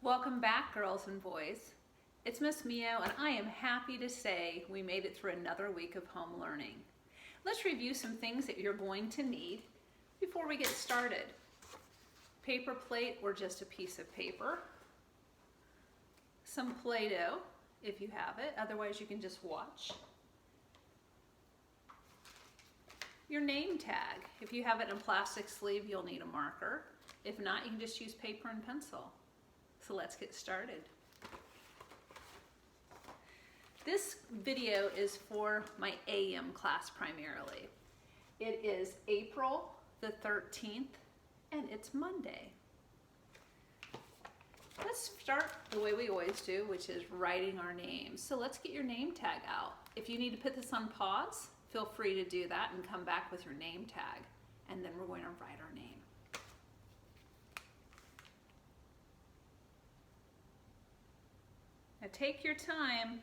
Welcome back, girls and boys. It's Miss Mio, and I am happy to say we made it through another week of home learning. Let's review some things that you're going to need before we get started. Paper plate or just a piece of paper. Some Play-Doh, if you have it, otherwise you can just watch. Your name tag. If you have it in a plastic sleeve, you'll need a marker. If not, you can just use paper and pencil. So let's get started. This video is for my AM class primarily. It is April the 13th and it's Monday. Let's start the way we always do, which is writing our names. So let's get your name tag out. If you need to put this on pause, feel free to do that and come back with your name tag. And then we're going to write our name. Now take your time.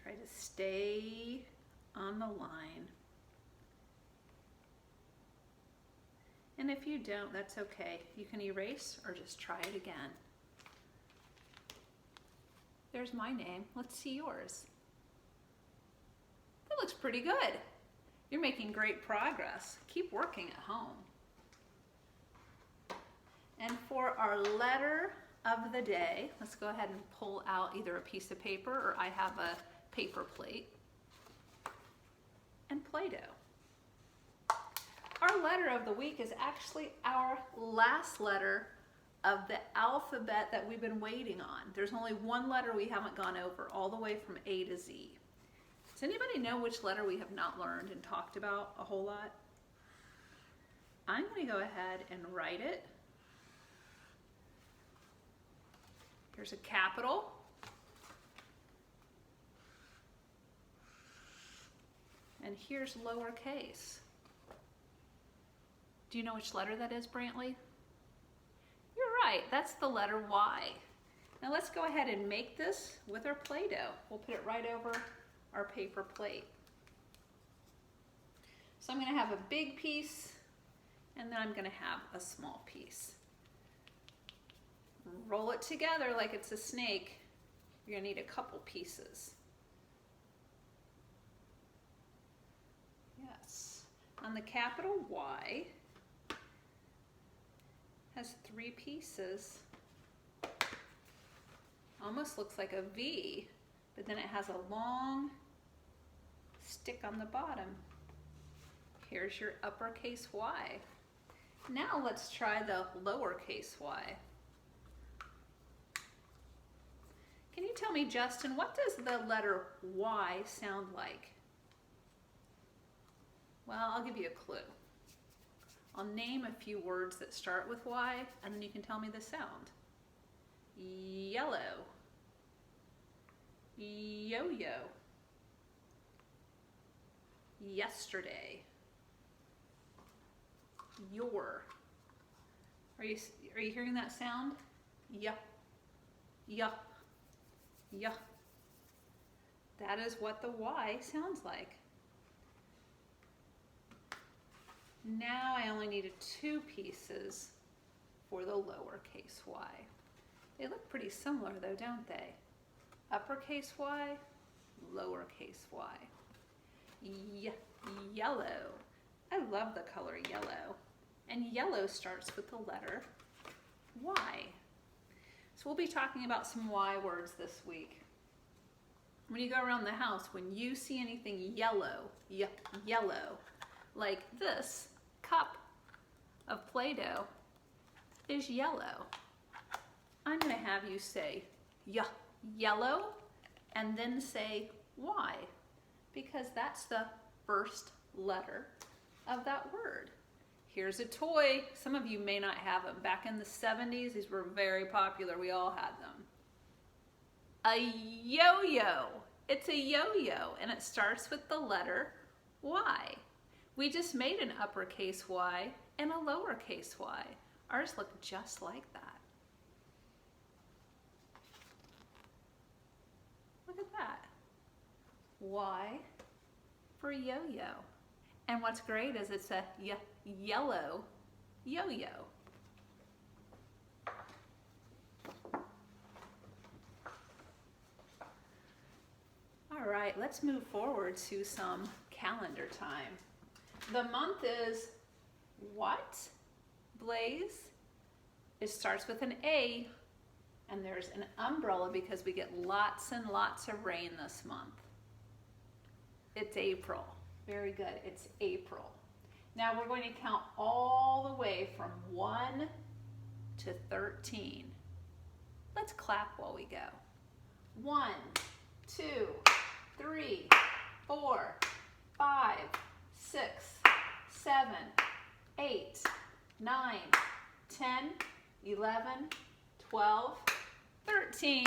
Try to stay on the line. And if you don't, that's okay. You can erase or just try it again. There's my name. Let's see yours. That looks pretty good. You're making great progress. Keep working at home. And for our letter of the day, let's go ahead and pull out either a piece of paper or I have a paper plate and Play-Doh. Our letter of the week is actually our last letter of the alphabet that we've been waiting on. There's only one letter we haven't gone over, all the way from A to Z. Does anybody know which letter we have not learned and talked about a whole lot? I'm going to go ahead and write it. Here's a capital. And here's lowercase. Do you know which letter that is, Brantley? You're right, that's the letter Y. Now let's go ahead and make this with our Play-Doh. We'll put it right over our paper plate. So I'm going to have a big piece and then I'm going to have a small piece. Roll it together like it's a snake. You're going to need a couple pieces. Yes. On the capital Y has 3 pieces. Almost looks like a V, but then it has a long stick on the bottom. Here's your uppercase Y. Now let's try the lowercase y. Can you tell me, Justin, what does the letter Y sound like? Well, I'll give you a clue. I'll name a few words that start with Y, and then you can tell me the sound. Yellow, yo-yo, yesterday, your. Are you hearing that sound? Yeah, yeah, yeah. That is what the Y sounds like. Now I only needed 2 pieces for the lowercase y. They look pretty similar though, don't they? Uppercase Y, lowercase y. Yellow. I love the color yellow. And yellow starts with the letter Y. So we'll be talking about some Y words this week. When you go around the house, when you see anything yellow, yellow, like this cup of Play-Doh is yellow, I'm going to have you say yellow and then say Y, because that's the first letter of that word. Here's a toy. Some of you may not have them. Back in the 70s, these were very popular. We all had them. A yo-yo. It's a yo-yo, and it starts with the letter Y. We just made an uppercase Y and a lowercase y. Ours look just like that. Look at that. Y for yo-yo. And what's great is it's a yellow yo-yo. right, let's move forward to some calendar time. The month is what, Blaze? It starts with an A, and there's an umbrella because we get lots and lots of rain this month. It's April. Very good. It's April. Now we're going to count all the way from 1 to 13. Let's clap while we go. 1, 2, 3, 4, 5, 6, 7, 8, 9, 10, 11, 12, 13.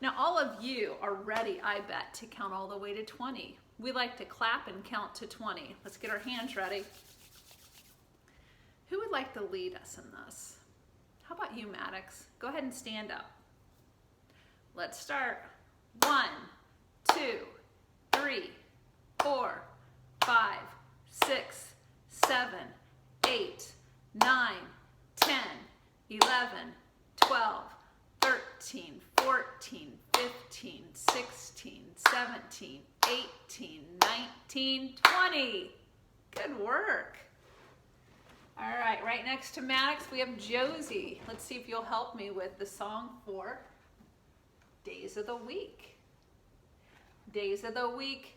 Now all of you are ready, I bet, to count all the way to 20. We like to clap and count to 20. Let's get our hands ready. Who would like to lead us in this? How about you, Maddox? Go ahead and stand up. Let's start. 1, 2, 3, 4, 5, 6, 7, 8, 9, 10, 11, 12, 13, 14, 15, 16, 17, 18, 19, 20. Good work. All right, right next to Maddox, we have Josie. Let's see if you'll help me with the song for Days of the Week. Days of the week.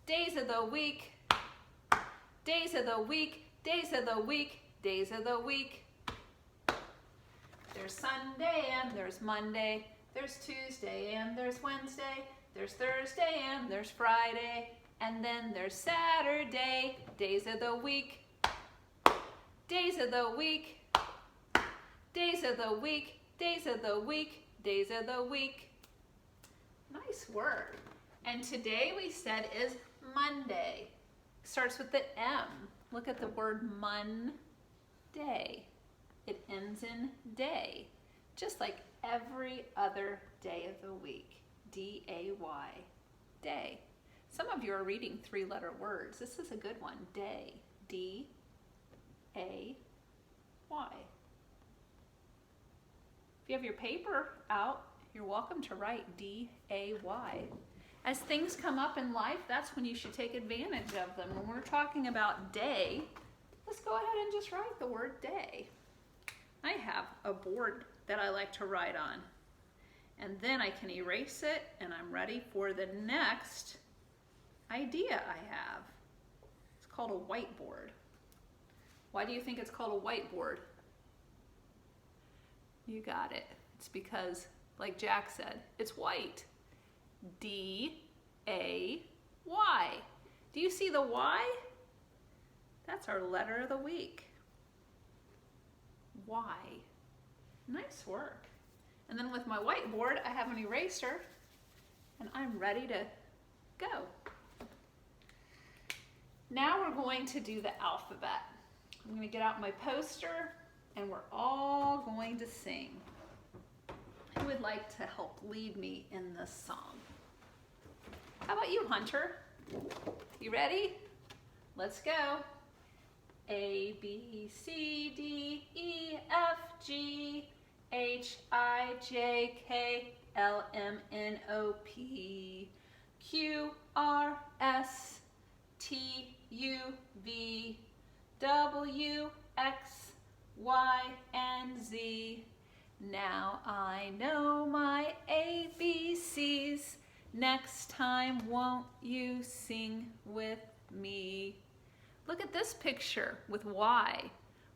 Days of the week. Days of the week. Days of the week. Days of the week. There's Sunday and there's Monday. There's Tuesday and there's Wednesday. There's Thursday and there's Friday. And then there's Saturday. Days of the week. Days of the week. Days of the week. Days of the week. Days of the week. Nice work. And today we said is Monday. Starts with the M. Look at the word Monday. It ends in day, just like every other day of the week. D-A-Y, day. Some of you are reading 3-letter words. This is a good one, day. D-A-Y. If you have your paper out, you're welcome to write D-A-Y. As things come up in life, that's when you should take advantage of them. When we're talking about day, let's go ahead and just write the word day. I have a board that I like to write on. And then I can erase it, and I'm ready for the next idea I have. It's called a whiteboard. Why do you think it's called a whiteboard? You got it. It's because, like Jack said, it's white. D-A-Y. Do you see the Y? That's our letter of the week. Y. Nice work. And then with my whiteboard, I have an eraser, and I'm ready to go. Now we're going to do the alphabet. I'm going to get out my poster, and we're all going to sing. Who would like to help lead me in this song? How about you, Hunter? You ready? Let's go. A, B, C, D, E, F, G, H, I, J, K, L, M, N, O, P, Q, R, S, T, U, V, W, X, Y, and Z. Now I know my ABCs. Next time, won't you sing with me? Look at this picture with Y.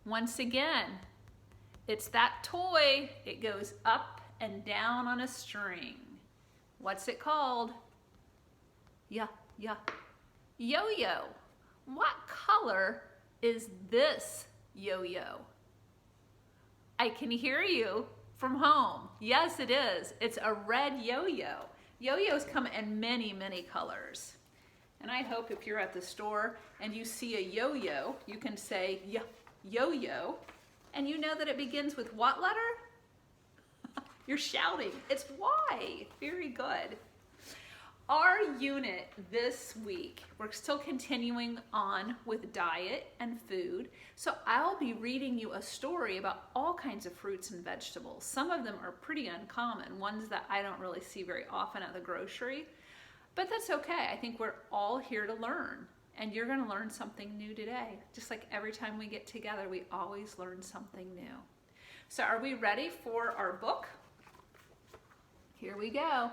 Once again, it's that toy. It goes up and down on a string. What's it called? Yo-yo. What color is this yo-yo? I can hear you from home. Yes, it is. It's a red yo-yo. Yo-yos come in many, many colors. And I hope if you're at the store and you see a yo-yo, you can say yo-yo, and you know that it begins with what letter? You're shouting. It's Y. Very good. Our unit this week, we're still continuing on with diet and food. So I'll be reading you a story about all kinds of fruits and vegetables. Some of them are pretty uncommon, ones that I don't really see very often at the grocery, but that's okay. I think we're all here to learn, and you're gonna learn something new today. Just like every time we get together, we always learn something new. So are we ready for our book? Here we go.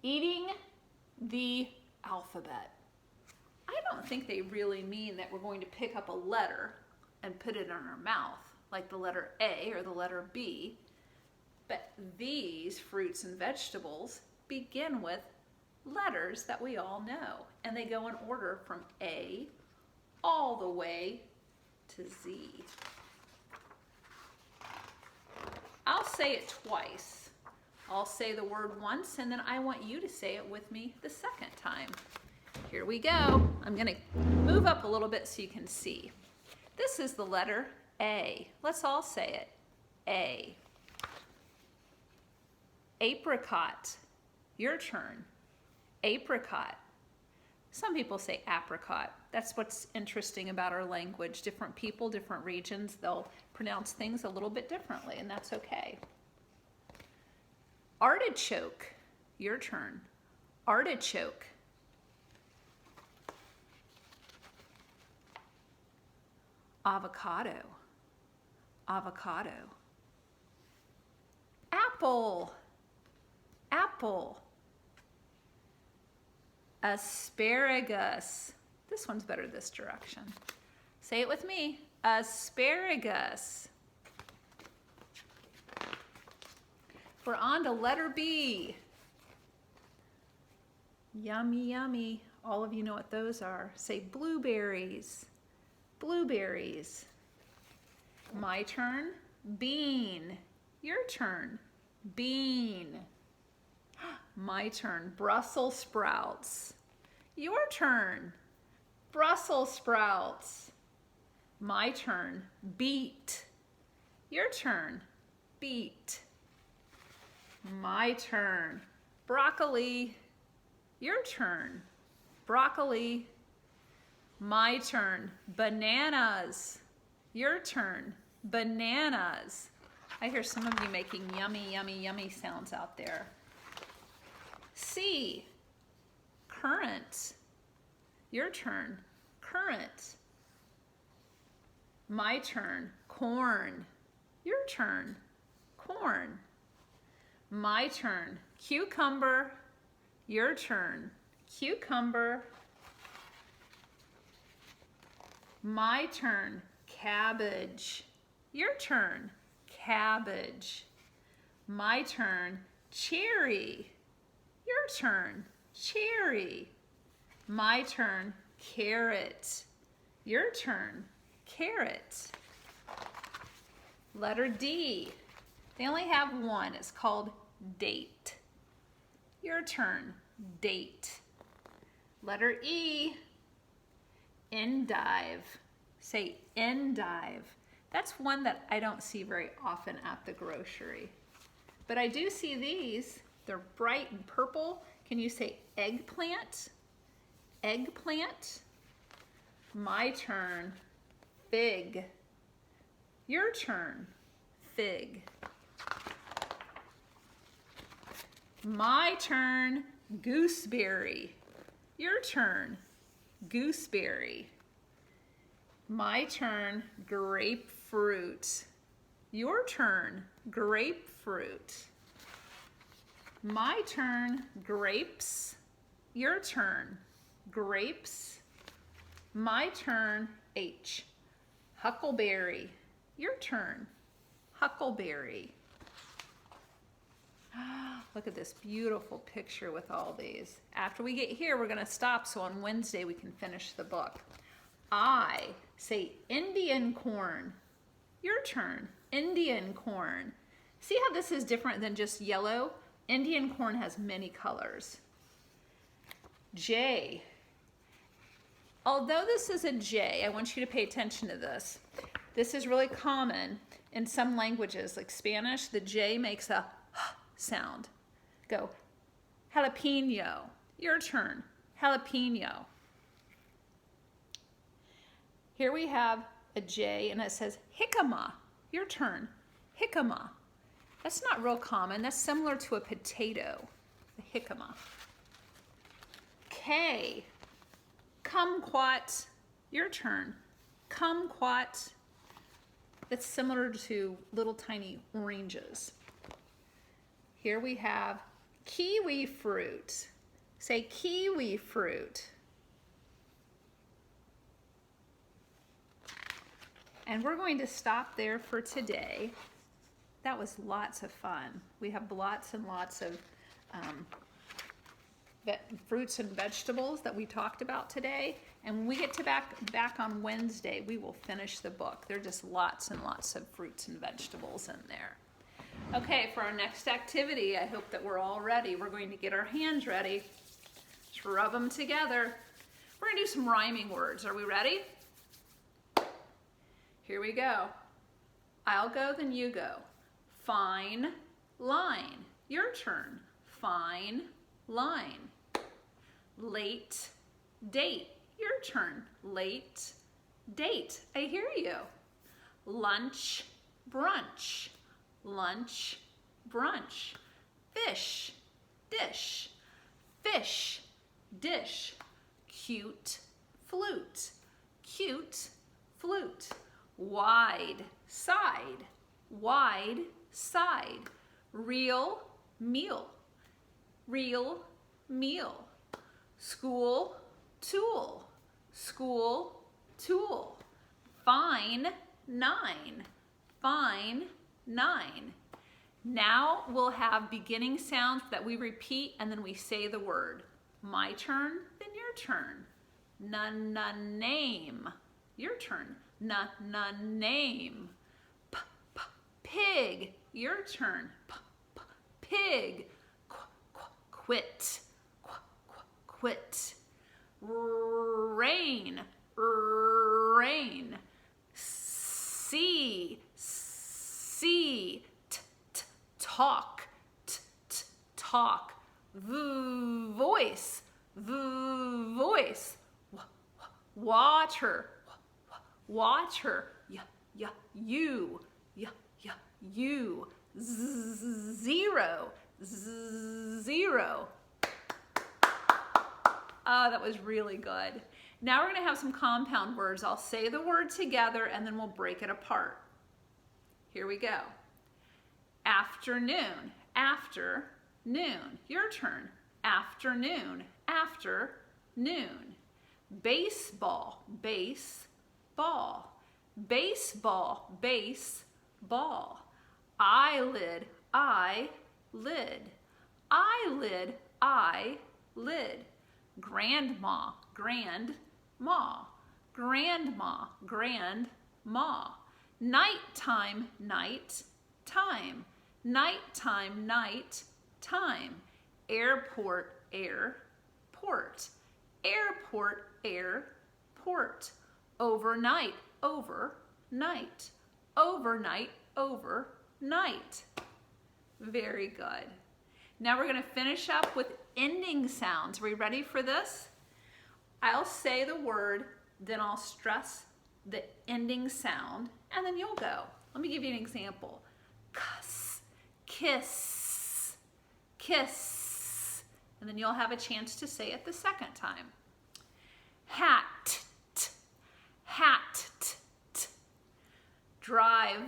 Eating the alphabet. I don't think they really mean that we're going to pick up a letter and put it in our mouth, like the letter A or the letter B, but these fruits and vegetables begin with letters that we all know, and they go in order from A all the way to Z. I'll say it twice. I'll say the word once, and then I want you to say it with me the second time. Here we go. I'm gonna move up a little bit so you can see. This is the letter A. Let's all say it. A. Apricot. Your turn. Apricot. Some people say apricot. That's what's interesting about our language. Different people, different regions, they'll pronounce things a little bit differently, and that's okay. Artichoke. Your turn. Artichoke. Avocado. Avocado. Apple. Apple. Asparagus. This one's better this direction. Say it with me. Asparagus. We're on to letter B. Yummy, yummy. All of you know what those are. Say blueberries. Blueberries. My turn. Bean. Your turn. Bean. My turn. Brussels sprouts. Your turn. Brussels sprouts. My turn. Beet. Your turn. Beet. My turn. Broccoli. Your turn. Broccoli. My turn. Bananas. Your turn. Bananas. I hear some of you making yummy, yummy, yummy sounds out there. C. Currant. Your turn. Currant. My turn. Corn. Your turn. Corn. My turn. Cucumber. Your turn. Cucumber. My turn. Cabbage. Your turn. Cabbage. My turn. Cherry. Your turn. Cherry. My turn. Carrot. Your turn. Carrot. Letter D. They only have one. It's called date. Your turn. Date. Letter E. Endive. Say endive. That's one that I don't see very often at the grocery. But I do see these. They're bright and purple. Can you say eggplant? Eggplant. My turn. Fig. Your turn. Fig. My turn. Gooseberry. Your turn. Gooseberry. My turn. Grapefruit. Your turn. Grapefruit. My turn. Grapes. Your turn. Grapes. My turn. H. Huckleberry. Your turn. Huckleberry. Look at this beautiful picture with all these. After we get here, we're going to stop so on Wednesday we can finish the book. I. Say Indian corn. Your turn. Indian corn. See how this is different than just yellow? Indian corn has many colors. J. Although this is a J, I want you to pay attention to this. This is really common in some languages, like Spanish. The J makes a sound. Go, jalapeno. Your turn. Jalapeno. Here we have a J and it says jicama. Your turn. Jicama. That's not real common. That's similar to a potato. The jicama. K. Kumquat. Your turn. Kumquat. That's similar to little tiny oranges. Here we have kiwi fruit. Say kiwi fruit. And we're going to stop there for today. That was lots of fun. We have lots and lots of fruits and vegetables that we talked about today. And when we get to back on Wednesday, we will finish the book. There are just lots and lots of fruits and vegetables in there. Okay, for our next activity, I hope that we're all ready. We're going to get our hands ready. Just rub them together. We're going to do some rhyming words. Are we ready? Here we go. I'll go, then you go. Fine line. Your turn. Fine line. Late date. Your turn. Late date. I hear you. Lunch brunch. Lunch brunch. Fish dish. Fish dish. Cute flute. Cute flute. Wide side. Wide side. Real meal. Real meal. School tool. School tool. Fine nine. Fine nine. Now we'll have beginning sounds that we repeat and then we say the word. My turn, then your turn. Name. Your turn. Name. Pig. Your turn. Pig. Quit. Quit. Rain. Rain. See. Talk. Talk. Voice. Voice. Water. Water. You. You. Zero. Zero. Oh, that was really good. Now we're going to have some compound words. I'll say the word together and then we'll break it apart. Here we go. Afternoon. Afternoon. Your turn. Afternoon. Afternoon. Baseball. Baseball. Baseball. Baseball. Eyelid. Eyelid. Eyelid. Eyelid. Grandma. Grandma. Grandma. Grandma. Nighttime. Nighttime. Nighttime. Nighttime. Airport. Airport. Airport. Airport. Overnight. Overnight. Overnight. Overnight. Very good. Now we're going to finish up with ending sounds. Are we ready for this? I'll say the word, then I'll stress the ending sound, and then you'll go. Let me give you an example. Cuss, kiss, kiss. And then you'll have a chance to say it the second time. Hat, hat, drive,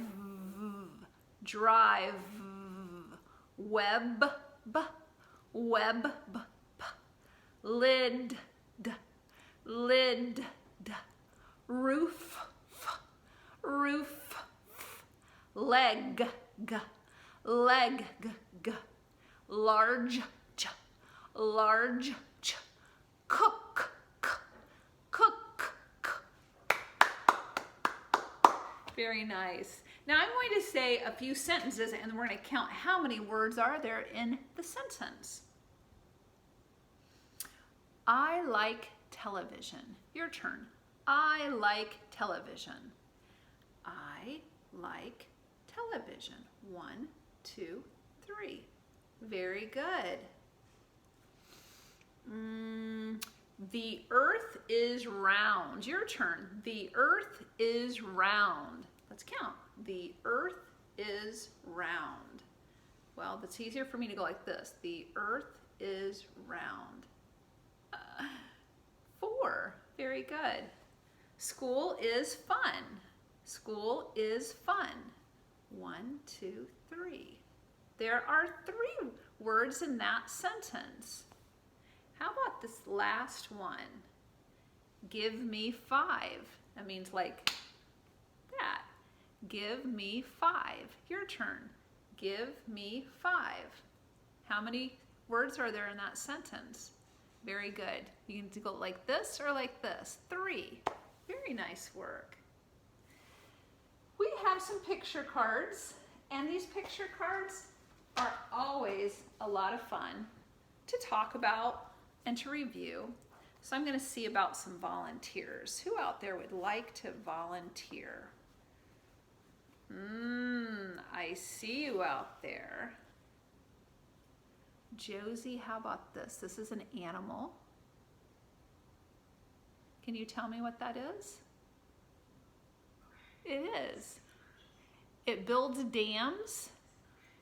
drive. Web, web, lid, lid, roof, roof, leg, leg, large, large, cook, cook. Very nice. Now I'm going to say a few sentences and we're going to count how many words are there in the sentence. I like television. Your turn. I like television. I like television. 1, 2, 3. Very good. The earth is round. Your turn. The earth is round. Let's count. The earth is round. Well, it's easier for me to go like this. The earth is round. 4. Very good. School is fun. School is fun. 1, 2, 3. There are 3 words in that sentence. How about this last one? Give me 5. That means like that. Give me 5. Your turn. Give me 5. How many words are there in that sentence? Very good. You can go like this or like this. 3. Very nice work. We have some picture cards, and these picture cards are always a lot of fun to talk about and to review. So I'm going to see about some volunteers. Who out there would like to volunteer? I see you out there. Josie, how about this? This is an animal. Can you tell me what that is? It is. It builds dams,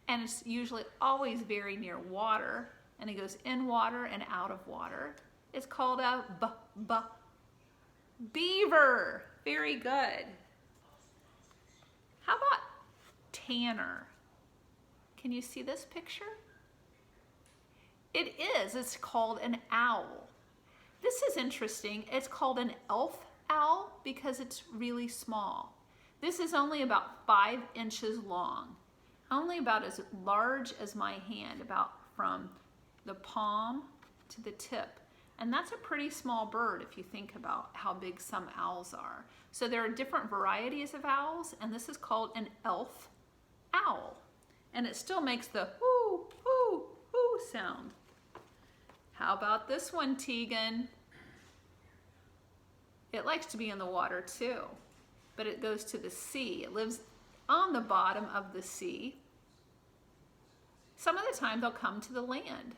and it's usually always very near water, and it goes in water and out of water. It's called a beaver. Very good. How about Tanner? Can you see this picture? It is. It's called an owl. This is interesting. It's called an elf owl because it's really small. This is only about 5 inches long, only about as large as my hand, about from the palm to the tip. And that's a pretty small bird if you think about how big some owls are. So there are different varieties of owls, and this is called an elf owl. And it still makes the whoo, whoo, whoo sound. How about this one, Tegan? It likes to be in the water too, but it goes to the sea. It lives on the bottom of the sea. Some of the time they'll come to the land.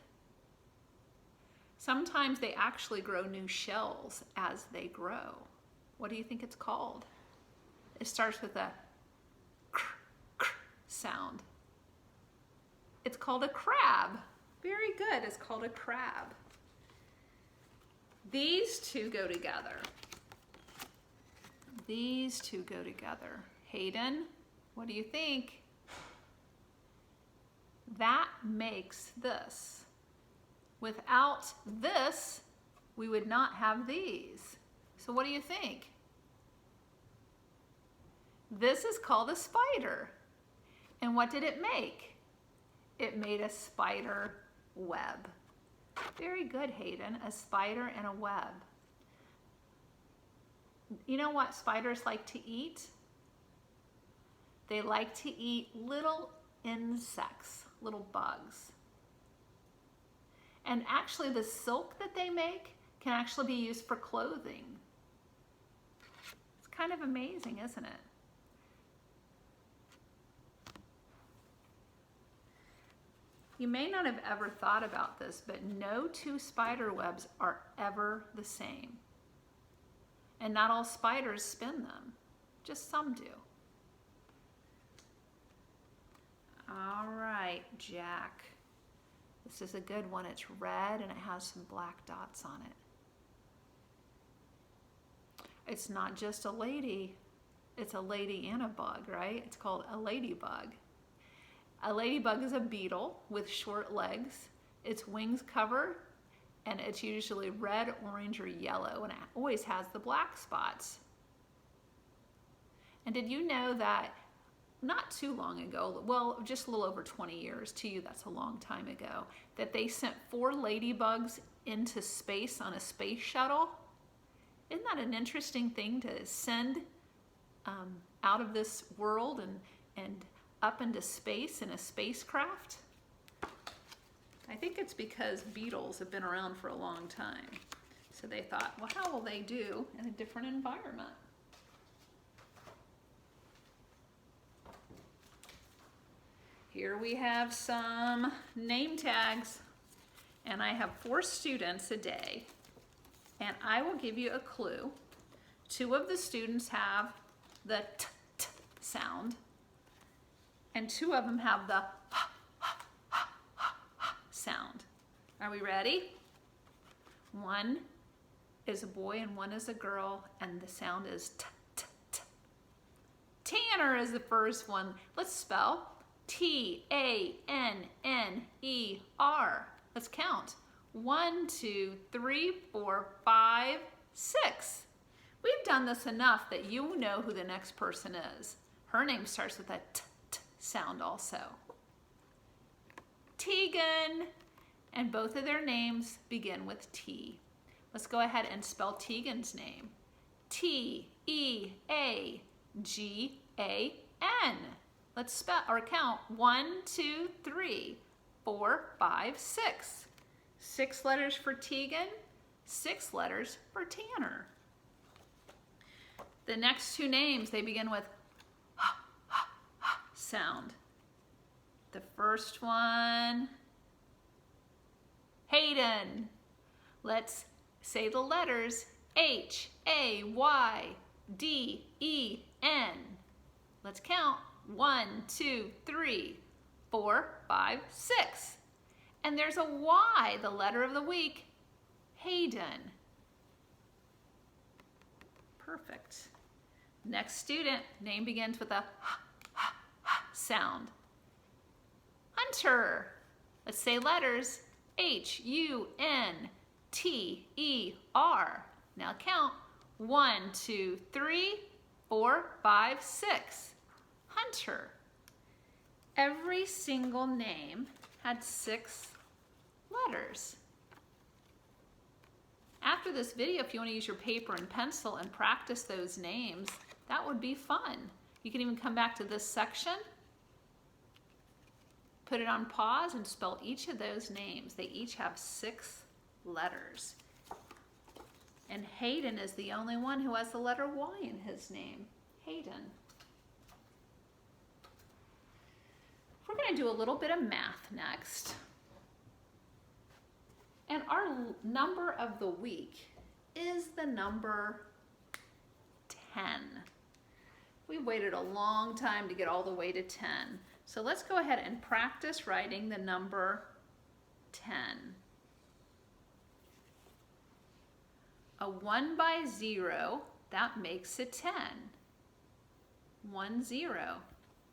Sometimes they actually grow new shells as they grow. What do you think it's called? It starts with a kr, kr sound. It's called a crab. Very good, it's called a crab. These two go together. These two go together. Hayden, what do you think? That makes this. Without this, we would not have these. So what do you think? This is called a spider. And what did it make? It made a spider web. Very good, Hayden. A spider and a web. You know what spiders like to eat? They like to eat little insects, little bugs. And actually the silk that they make can actually be used for clothing. It's kind of amazing, isn't it? You may not have ever thought about this, but no 2 spider webs are ever the same. And not all spiders spin them, just some do. All right, Jack. This is a good one. It's red and it has some black dots on it. It's not just a lady, it's a lady and a bug, right? It's called a ladybug. A ladybug is a beetle with short legs. Its wings cover, and it's usually red, orange, or yellow, and it always has the black spots. And did you know that not too long ago, well, just a little over 20 years, to you that's a long time ago, that they sent 4 ladybugs into space on a space shuttle? Isn't that an interesting thing to send out of this world and up into space in a spacecraft? I think it's because beetles have been around for a long time. So they thought, well, how will they do in a different environment? Here we have some name tags. and I have 4 students a day, and I will give you a clue. 2 of the students have the t sound, and 2 of them have the sound. Are we ready? 1 is a boy and 1 is a girl, and the sound is t. Tanner is the first one. Let's spell T-A-N-N-E-R. Let's count. 1, 2, 3, 4, 5, 6. We've done this enough that you know who the next person is. Her name starts with a t sound also. Tegan. And both of their names begin with T. Let's go ahead and spell Tegan's name. T-E-A-G-A-N. Let's spell or count 1, 2, 3, 4, 5, 6. 6 letters for Tegan, 6 letters for Tanner. The next 2 names, they begin with sound. The first one, Hayden. Let's say the letters H-A-Y-D-E-N. Let's count 1, 2, 3, 4, 5, 6. And there's a Y, the letter of the week, Hayden. Perfect. Next student, name begins with a sound. Hunter. Let's say letters H-U-N-T-E-R. Now count 1, 2, 3, 4, 5, 6. Hunter. Every single name had 6 letters. After this video, if you want to use your paper and pencil and practice those names, that would be fun. You can even come back to this section, put it on pause, and spell each of those names. They each have 6 letters. And Hayden is the only one who has the letter Y in his name. Hayden. We're going to do a little bit of math next. And our number of the week is the number 10. We waited a long time to get all the way to 10. So let's go ahead and practice writing the number 10. A 1 by 0, that makes a 10. 1, 0,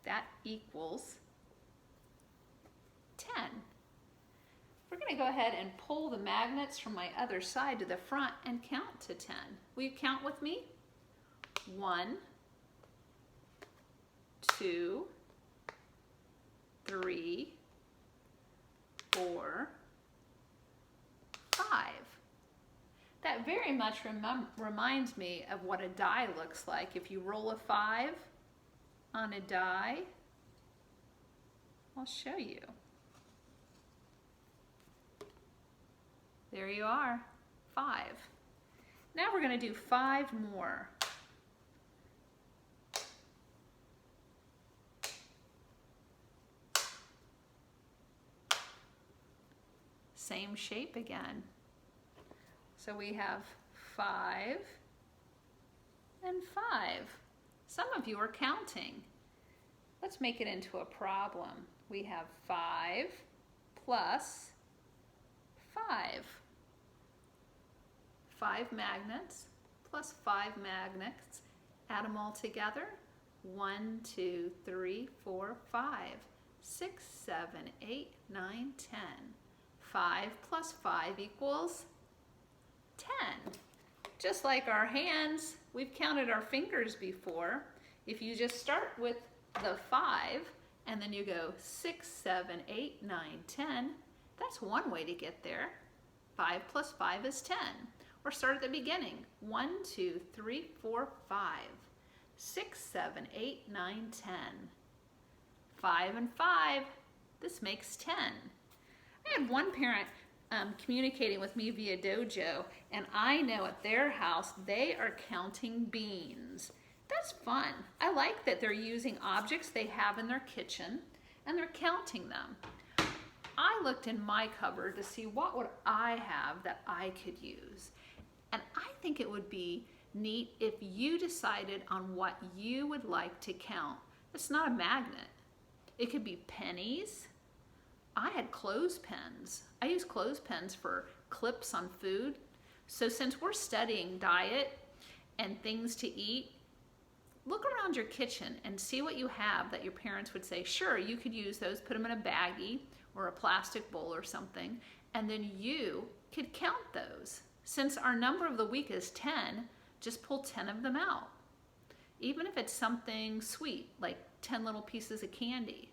that equals 10. We're going to go ahead and pull the magnets from my other side to the front and count to 10. Will you count with me? 1, 2, 3, 4, 5. That very much reminds me of what a die looks like. If you roll a 5 on a die, I'll show you. There you are, 5. Now we're going to do 5 more. Same shape again. So we have 5 and 5. Some of you are counting. Let's make it into a problem. We have 5 plus 5. 5 magnets plus 5 magnets. Add them all together. 1, 2, 3, 4, 5, 6, 7, 8, 9, 10. 5 plus 5 equals 10. Just like our hands, we've counted our fingers before. If you just start with the 5 and then you go 6, 7, 8, 9, 10, that's one way to get there. 5 plus 5 is 10. Or start at the beginning. 1, 2, 3, 4, 5, 6, 7, 8, 9, 10. 5 and 5, this makes 10. I had one parent communicating with me via Dojo, and I know at their house they are counting beans. That's fun. I like that they're using objects they have in their kitchen and they're counting them. I looked in my cupboard to see what would I have that I could use. And I think it would be neat if you decided on what you would like to count. It's not a magnet. It could be pennies. I had clothespins. I use clothespins for clips on food. So since we're studying diet and things to eat, look around your kitchen and see what you have that your parents would say, sure, you could use those, put them in a baggie or a plastic bowl or something, and then you could count those. Since our number of the week is 10, just pull 10 of them out. Even if it's something sweet, like 10 little pieces of candy.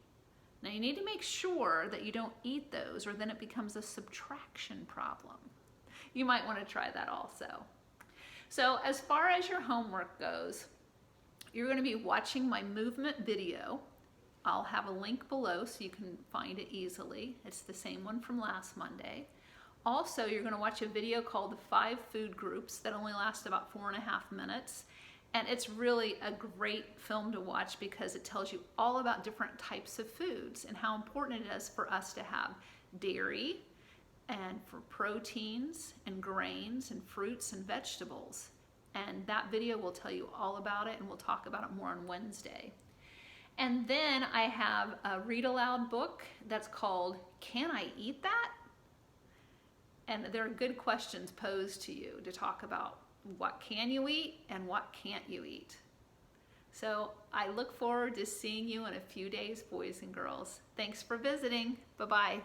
Now you need to make sure that you don't eat those, or then it becomes a subtraction problem. You might want to try that also. So as far as your homework goes, you're going to be watching my movement video. I'll have a link below so you can find it easily. It's the same one from last Monday. Also, you're going to watch a video called The 5 Food Groups that only lasts about 4.5 minutes. And it's really a great film to watch because it tells you all about different types of foods and how important it is for us to have dairy and for proteins and grains and fruits and vegetables. And that video will tell you all about it, and we'll talk about it more on Wednesday. And then I have a read aloud book that's called Can I Eat That? And there are good questions posed to you to talk about what can you eat and what can't you eat. So I look forward to seeing you in a few days, boys and girls. Thanks for visiting. Bye-bye.